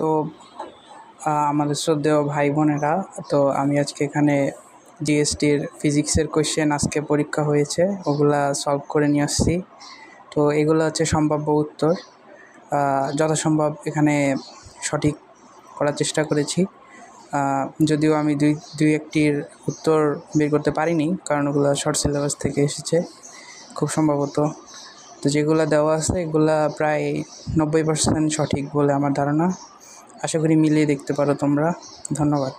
তো আমাদের শ্রদ্ধেয় ভাই বোনেরা, তো আমি আজকে এখানে জিএসটির ফিজিক্সের কোয়েশ্চেন আজকে পরীক্ষা হয়েছে, ওগুলা সলভ করে নিয়ে আসছি। তো এগুলো হচ্ছে সম্ভাব্য উত্তর, যথাসম্ভব এখানে সঠিক করার চেষ্টা করেছি। যদিও আমি দুই একটির উত্তর বের করতে পারিনি, কারণ ওগুলো শর্ট সিলেবাস থেকে এসেছে খুব সম্ভবত। তো যেগুলো দেওয়া আছে এগুলা প্রায় 90% সঠিক বলে আমার ধারণা। আশা করি মিলিয়ে দেখতে পারো তোমরা। ধন্যবাদ।